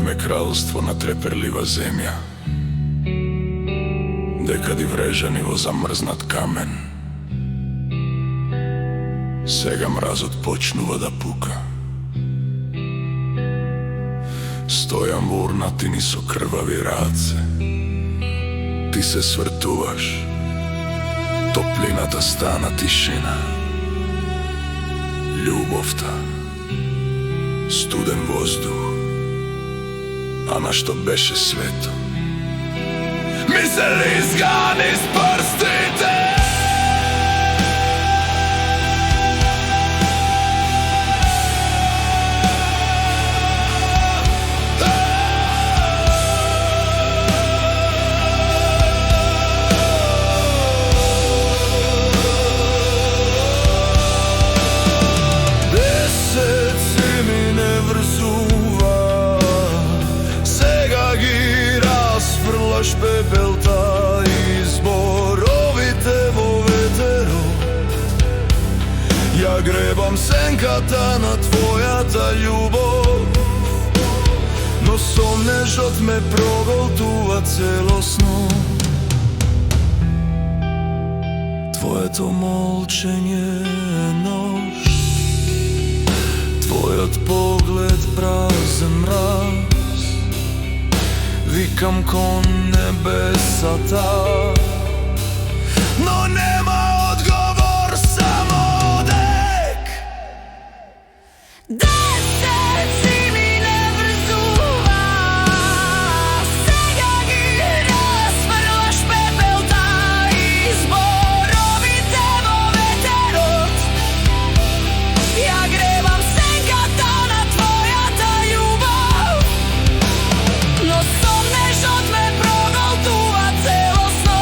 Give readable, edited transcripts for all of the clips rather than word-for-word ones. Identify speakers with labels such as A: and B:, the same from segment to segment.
A: Живеевме кралство на треперлива земја, декади врежани во замрзнат камен. Сега мразот почнува да пука. Стојам во урнатини со крвави раце. Ти се свртуваш, топлината стана тишина. Љубовта, студен воздух, а на што беше свето ми се лизга низ прстите. Пепелта и зборовите во ветерот. Ја гребам сенката на твојата љубов, но сомнежот ме проголтува целосно. Твоето молчење е нож, твојот поглед празен мраз. Викам кон небесата, но нема одговор, само дек. Десеци ми не врзува, сега ги расфрлаш пепелта и зборовите во ветерот. Ја гребам сенката на твојата љубов, но сомнежот ме проголтува целосно.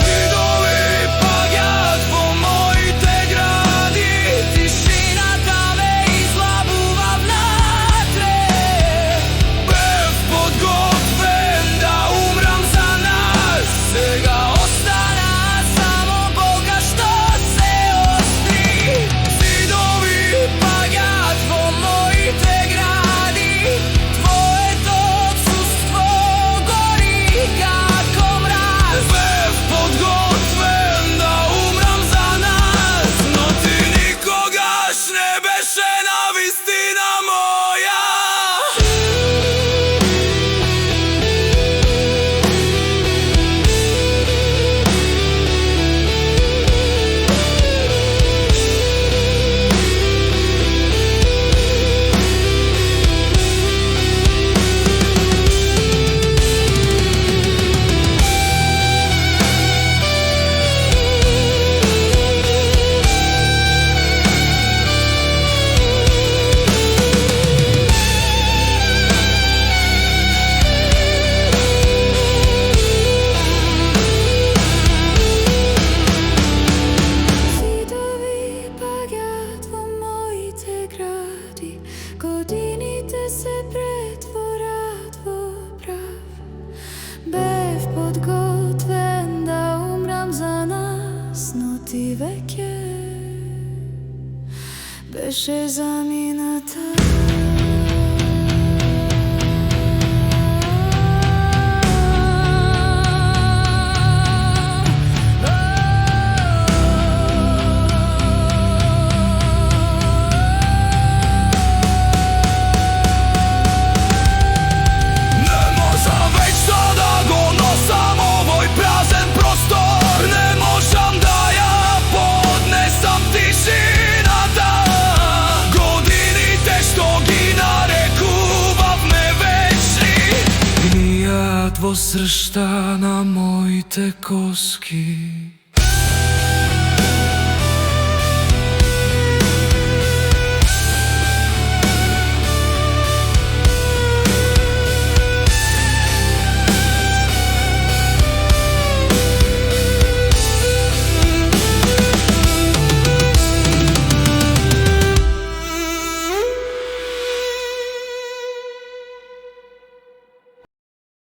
A: Зидови паѓаат во моите гради, тишината ме излабува внатре. Бев подготвен да умрам за нас, сега остана само болка што се остри. Зидови паѓаат во моите гради, твоето отсуство гори како мраз. Бев подготвен да умрам за нас, но ти никогаш не беше навистина моја. Зидови паѓаат во моите гради, годините се претворат во прав. Бев подготвен да умрам за нас, но ти веќе беше замината. Не можам вечно да го носам овој празен простор, не можам да ја поднесам тишината. Годините што ги нарекувавме вечни гнијат во сршта на моите коски.